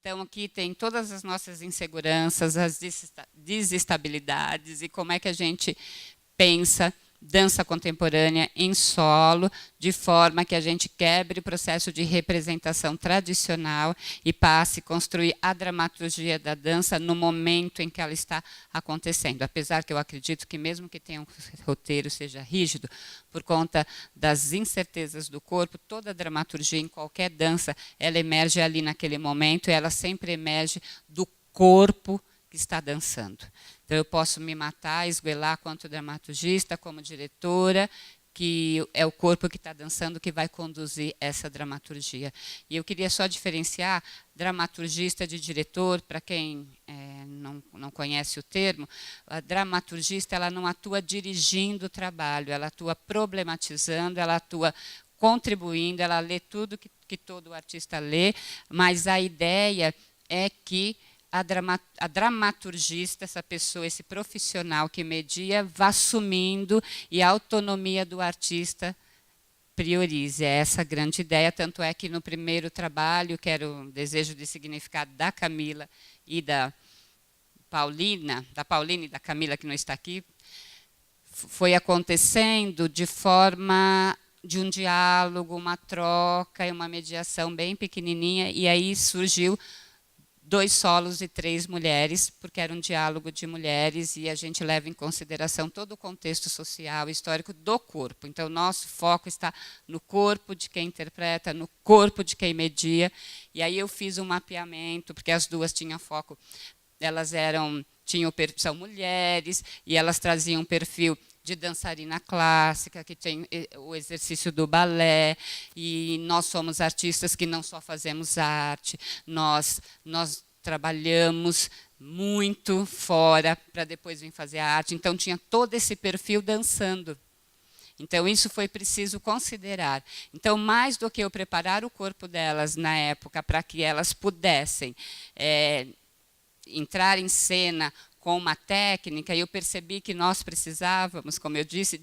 Então, aqui tem todas as nossas inseguranças, as desestabilidades e como é que a gente pensa dança contemporânea em solo, de forma que a gente quebre o processo de representação tradicional e passe a construir a dramaturgia da dança no momento em que ela está acontecendo. Apesar que eu acredito que mesmo que tenha um roteiro seja rígido, por conta das incertezas do corpo, toda a dramaturgia em qualquer dança, ela emerge ali naquele momento e ela sempre emerge do corpo que está dançando. Então, eu posso me matar, esguelar quanto dramaturgista, como diretora, que é o corpo que está dançando que vai conduzir essa dramaturgia. E eu queria só diferenciar dramaturgista de diretor, para quem não conhece o termo. A dramaturgista ela não atua dirigindo o trabalho, ela atua problematizando, ela atua contribuindo, ela lê tudo que todo artista lê, mas a ideia é que a dramaturgista, essa pessoa, esse profissional que media, vá assumindo e a autonomia do artista priorize. É essa a grande ideia, tanto é que no primeiro trabalho, que era o Desejo de Significado da Camila e da Paulina e da Camila, que não está aqui, foi acontecendo de forma de um diálogo, uma troca e uma mediação bem pequenininha, e aí surgiu 2 solos e 3 mulheres, porque era um diálogo de mulheres e a gente leva em consideração todo o contexto social e histórico do corpo. Então, nosso foco está no corpo de quem interpreta, no corpo de quem media. E aí eu fiz um mapeamento, porque as duas tinham foco, elas são mulheres e elas traziam um perfil de dançarina clássica, que tem o exercício do balé, e nós somos artistas que não só fazemos arte, nós trabalhamos muito fora para depois vir fazer a arte. Então, tinha todo esse perfil dançando. Então, isso foi preciso considerar. Então, mais do que eu preparar o corpo delas na época para que elas pudessem entrar em cena com uma técnica, e eu percebi que nós precisávamos, como eu disse,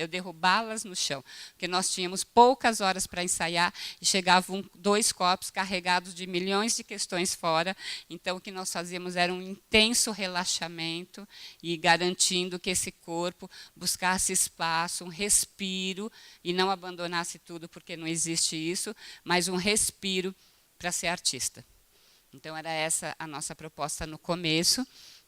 derrubá-las no chão, porque nós tínhamos poucas horas para ensaiar e chegavam 2 copos carregados de milhões de questões fora. Então, o que nós fazíamos era um intenso relaxamento e garantindo que esse corpo buscasse espaço, um respiro, e não abandonasse tudo, porque não existe isso, mas um respiro para ser artista. Então, era essa a nossa proposta no começo.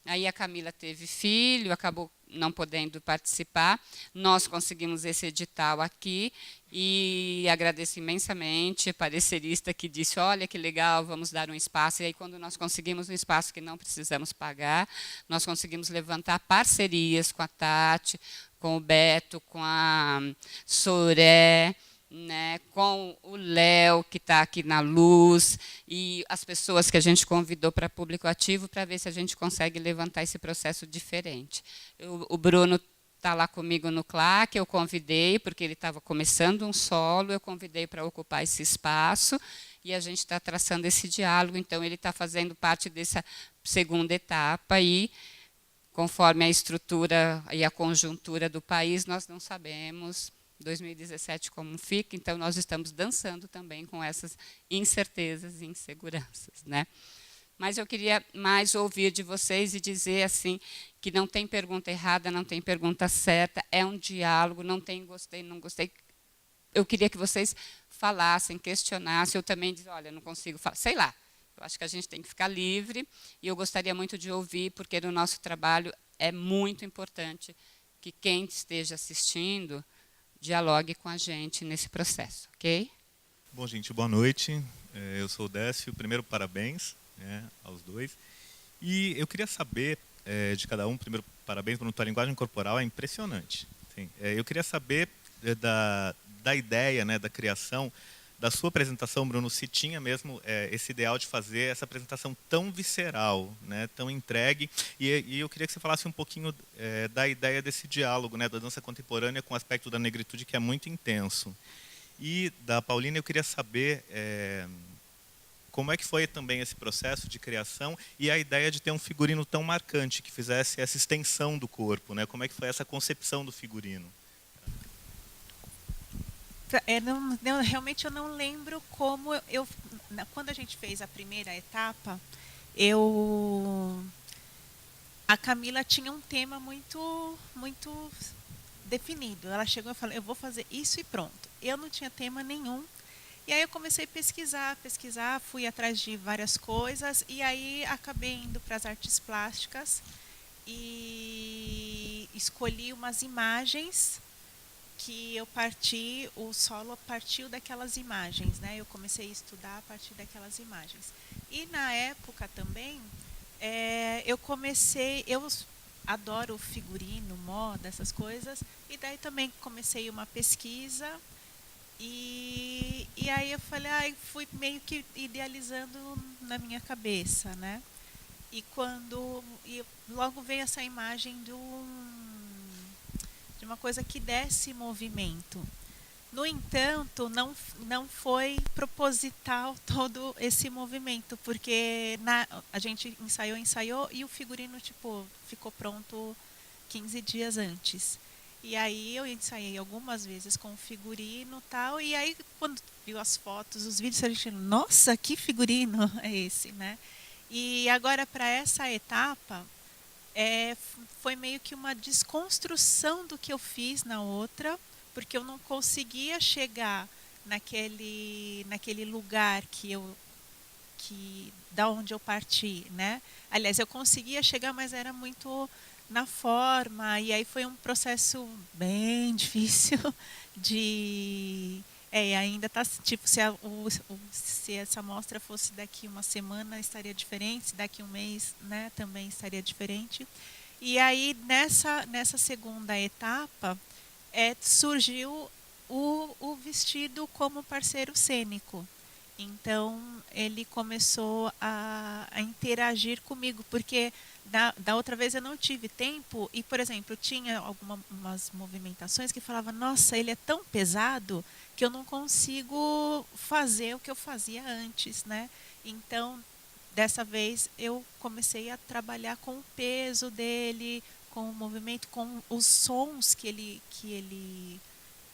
Aí a Camila teve filho, acabou não podendo participar. Nós conseguimos esse edital aqui e agradeço imensamente a parecerista que disse, olha que legal, vamos dar um espaço. E aí, quando nós conseguimos um espaço que não precisamos pagar, nós conseguimos levantar parcerias com a Tati, com o Beto, com a Soré, né, com o Léo, que está aqui na luz, e as pessoas que a gente convidou para público ativo, para ver se a gente consegue levantar esse processo diferente. O Bruno está lá comigo no CLAC, eu convidei, porque ele estava começando um solo, eu convidei para ocupar esse espaço, e a gente está traçando esse diálogo, então ele está fazendo parte dessa segunda etapa, e conforme a estrutura e a conjuntura do país, nós não sabemos 2017 como fica, então nós estamos dançando também com essas incertezas e inseguranças, né? Mas eu queria mais ouvir de vocês e dizer assim que não tem pergunta errada, não tem pergunta certa, é um diálogo, não tem gostei, não gostei. Eu queria que vocês falassem, questionassem, eu também disse, olha, não consigo falar, sei lá. Eu acho que a gente tem que ficar livre e eu gostaria muito de ouvir, porque no nosso trabalho é muito importante que quem esteja assistindo dialogue com a gente nesse processo, ok? Bom, gente, boa noite. Eu sou o Décio. Primeiro, parabéns, né, aos dois. E eu queria saber de cada um, primeiro, parabéns por tua linguagem corporal, é impressionante. Sim. Eu queria saber da ideia, né, da criação, da sua apresentação, Bruno, se tinha mesmo esse ideal de fazer essa apresentação tão visceral, né, tão entregue, e eu queria que você falasse um pouquinho da ideia desse diálogo, né, da dança contemporânea com o aspecto da negritude, que é muito intenso. E da Paulina eu queria saber como é que foi também esse processo de criação e a ideia de ter um figurino tão marcante, que fizesse essa extensão do corpo, né, como é que foi essa concepção do figurino? Realmente eu não lembro como eu quando a gente fez a primeira etapa, eu a Camila tinha um tema muito definido. Ela chegou e falou: eu vou fazer isso e pronto. Eu não tinha tema nenhum. E aí eu comecei a pesquisar, fui atrás de várias coisas e aí acabei indo para as artes plásticas e escolhi umas imagens que o solo partiu daquelas imagens, né? Eu comecei a estudar a partir daquelas imagens. E na época também, eu adoro figurino, moda, essas coisas, e daí também comecei uma pesquisa e aí eu falei, fui meio que idealizando na minha cabeça, né? E logo veio essa imagem de uma coisa que desse movimento. No entanto, não foi proposital todo esse movimento, porque a gente ensaiou e o figurino tipo ficou pronto 15 dias antes. E aí eu ensaiei algumas vezes com o figurino e tal, e aí quando viu as fotos, os vídeos, a gente, nossa, que figurino é esse, né? E agora para essa etapa, foi meio que uma desconstrução do que eu fiz na outra, porque eu não conseguia chegar naquele lugar da onde eu parti, né? Aliás, eu conseguia chegar, mas era muito na forma, e aí foi um processo bem difícil de ainda tá tipo se essa mostra fosse daqui uma semana estaria diferente, se daqui um mês, né, também estaria diferente. E aí nessa segunda etapa surgiu o vestido como parceiro cênico. Então ele começou a interagir comigo, porque da outra vez eu não tive tempo e, por exemplo, eu tinha algumas movimentações que falava, nossa, ele é tão pesado que eu não consigo fazer o que eu fazia antes, né? Então, dessa vez eu comecei a trabalhar com o peso dele, com o movimento, com os sons que ele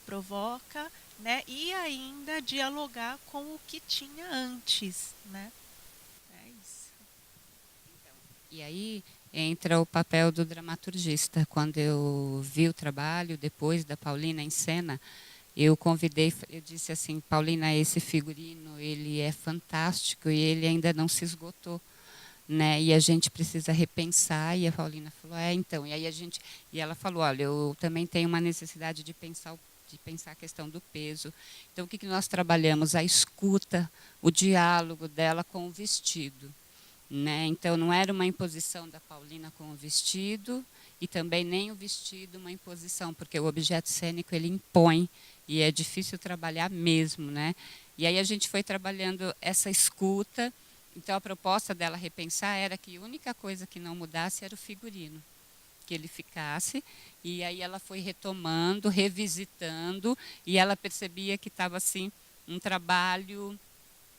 provoca, né? E ainda dialogar com o que tinha antes, né? É isso. E aí entra o papel do dramaturgista. Quando eu vi o trabalho, depois da Paulina em cena, eu convidei, eu disse assim, Paulina, esse figurino, ele é fantástico e ele ainda não se esgotou, né? E a gente precisa repensar. E a Paulina falou, então. E ela falou, olha, eu também tenho uma necessidade de pensar a questão do peso. Então, o que nós trabalhamos? A escuta, o diálogo dela com o vestido. Né? Então, não era uma imposição da Paulina com o vestido e também nem o vestido uma imposição, porque o objeto cênico ele impõe e é difícil trabalhar mesmo. Né? E aí a gente foi trabalhando essa escuta. Então, a proposta dela repensar era que a única coisa que não mudasse era o figurino, que ele ficasse. E aí ela foi retomando, revisitando, e ela percebia que estava assim um trabalho.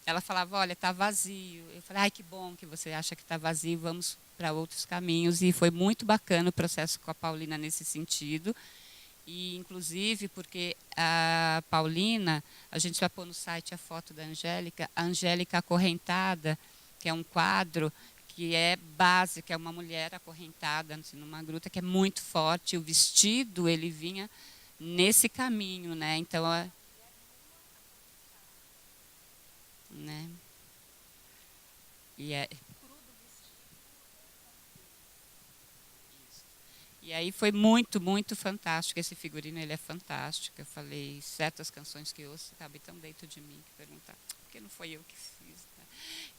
Ela falava, olha, está vazio. Eu falei, ai, que bom que você acha que está vazio, vamos para outros caminhos. E foi muito bacana o processo com a Paulina nesse sentido. E, inclusive, porque a Paulina, a gente vai pôr no site a foto da Angélica, a Angélica acorrentada, que é um quadro que é básico, é uma mulher acorrentada assim, numa gruta, que é muito forte. O vestido, ele vinha nesse caminho, né? Então, né? E, e aí foi muito, muito fantástico. Esse figurino, ele é fantástico. Eu falei, certas canções que eu ouço, cabem tão dentro de mim, que perguntar, por que não foi eu que fiz? Né?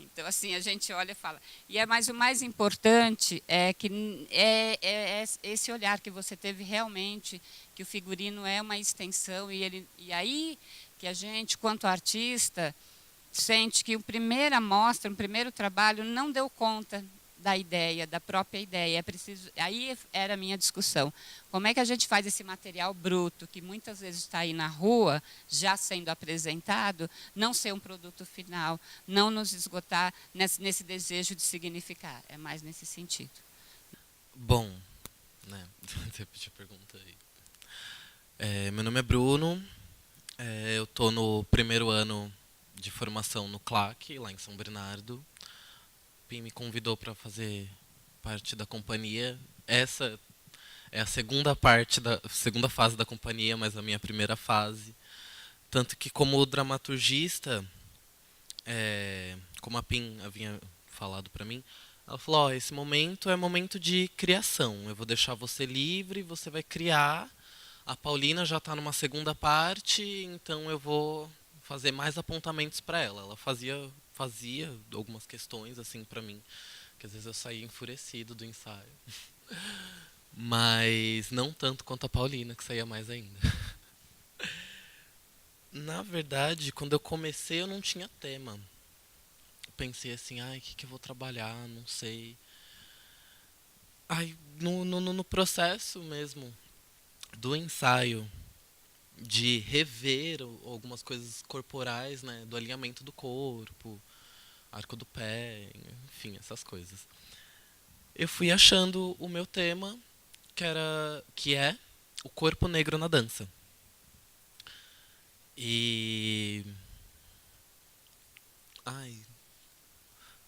Então, assim, a gente olha e fala. Mas o mais importante é que é esse olhar que você teve realmente, que o figurino é uma extensão, e aí que a gente, quanto artista, sente que a primeira amostra, um primeiro trabalho, não deu conta da ideia, da própria ideia. É preciso. Aí era a minha discussão. Como é que a gente faz esse material bruto, que muitas vezes está aí na rua, já sendo apresentado, não ser um produto final, não nos esgotar nesse desejo de significar? É mais nesse sentido. Bom, né? Repetir a pergunta aí. Meu nome é Bruno. Eu tô no primeiro ano de formação no CLAC, lá em São Bernardo. O PIN me convidou para fazer parte da companhia. Essa é a segunda fase da companhia, mas a minha primeira fase. Tanto que, como dramaturgista, como a PIN havia falado para mim, ela falou: esse momento é momento de criação. Eu vou deixar você livre, você vai criar. A Paulina já está numa segunda parte, então eu vou fazer mais apontamentos para ela. Ela fazia algumas questões assim para mim, que às vezes eu saía enfurecido do ensaio. Mas não tanto quanto a Paulina, que saía mais ainda. Na verdade, quando eu comecei, eu não tinha tema. Pensei assim, o que eu vou trabalhar, não sei. Aí, no processo mesmo do ensaio, de rever algumas coisas corporais, né, do alinhamento do corpo, arco do pé, enfim, essas coisas. Eu fui achando o meu tema, que é o corpo negro na dança. E aí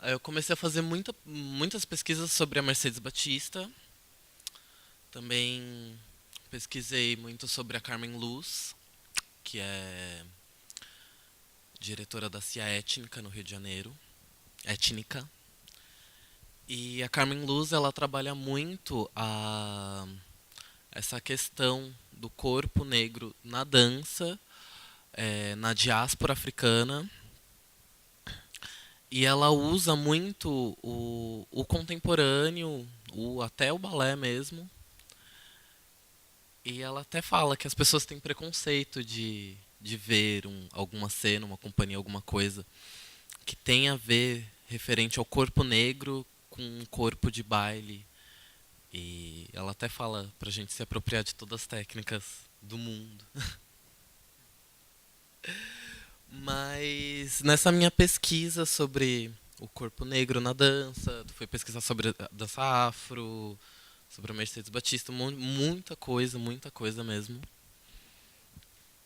eu comecei a fazer muitas pesquisas sobre a Mercedes Batista. Também pesquisei muito sobre a Carmen Luz, que é diretora da CIA Étnica no Rio de Janeiro. Étnica. E a Carmen Luz, ela trabalha muito essa questão do corpo negro na dança, na diáspora africana. E ela usa muito o contemporâneo, até o balé mesmo. E ela até fala que as pessoas têm preconceito de ver alguma cena, uma companhia, alguma coisa que tem a ver referente ao corpo negro com um corpo de baile. E ela até fala pra gente se apropriar de todas as técnicas do mundo. Mas nessa minha pesquisa sobre o corpo negro na dança, fui pesquisar sobre a dança afro, sobre a Mercedes Batista, muita coisa mesmo.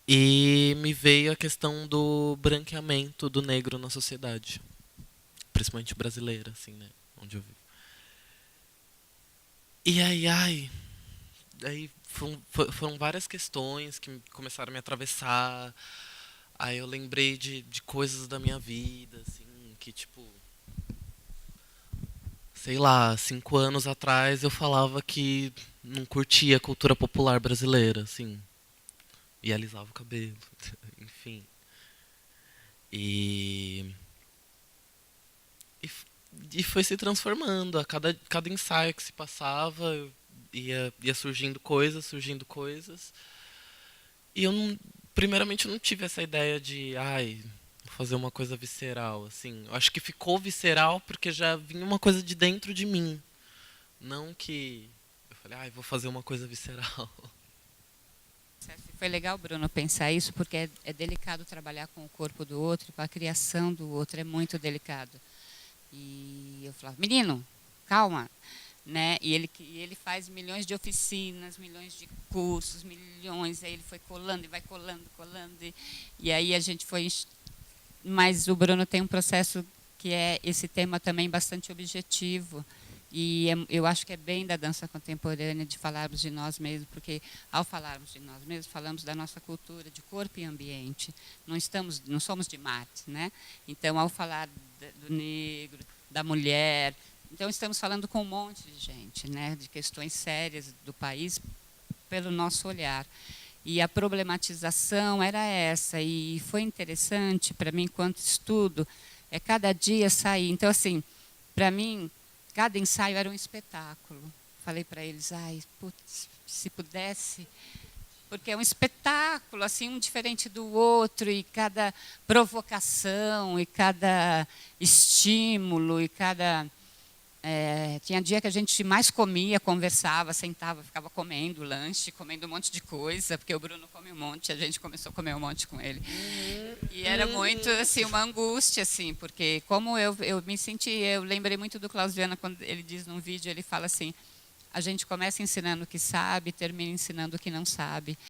E me veio a questão do branqueamento do negro na sociedade, principalmente brasileira, assim, né, onde eu vivo. E aí foram várias questões que começaram a me atravessar. Aí eu lembrei de coisas da minha vida, assim, que tipo, sei lá, 5 anos atrás eu falava que não curtia a cultura popular brasileira, assim. E alisava o cabelo, enfim. E foi se transformando. A cada ensaio que se passava, ia surgindo coisas. E primeiramente eu não tive essa ideia de, vou fazer uma coisa visceral, assim. Eu acho que ficou visceral porque já vinha uma coisa de dentro de mim. Não que eu falei, vou fazer uma coisa visceral. Foi legal, Bruno, pensar isso, porque é delicado trabalhar com o corpo do outro, com a criação do outro, é muito delicado. E eu falava, menino, calma. Né? E ele faz milhões de oficinas, milhões de cursos, milhões, aí ele foi colando e vai colando. E aí a gente foi... Mas o Bruno tem um processo que é esse tema também bastante objetivo. E eu acho que é bem da dança contemporânea de falarmos de nós mesmos, porque ao falarmos de nós mesmos, falamos da nossa cultura de corpo e ambiente. Não somos de Marte, né? Então, ao falar do negro, da mulher, então estamos falando com um monte de gente, né? De questões sérias do país pelo nosso olhar. E a problematização era essa, e foi interessante para mim, enquanto estudo, cada dia sair. Então, assim, para mim, cada ensaio era um espetáculo. Falei para eles, putz, se pudesse, porque é um espetáculo, assim, um diferente do outro, e cada provocação, e cada estímulo, e cada... tinha dia que a gente mais comia, conversava, sentava, ficava comendo lanche, comendo um monte de coisa, porque o Bruno come um monte, a gente começou a comer um monte com ele. E era muito, assim, uma angústia, assim, porque como eu me senti, eu lembrei muito do Klaus Viana, quando ele diz num vídeo, ele fala assim, a gente começa ensinando o que sabe, termina ensinando o que não sabe.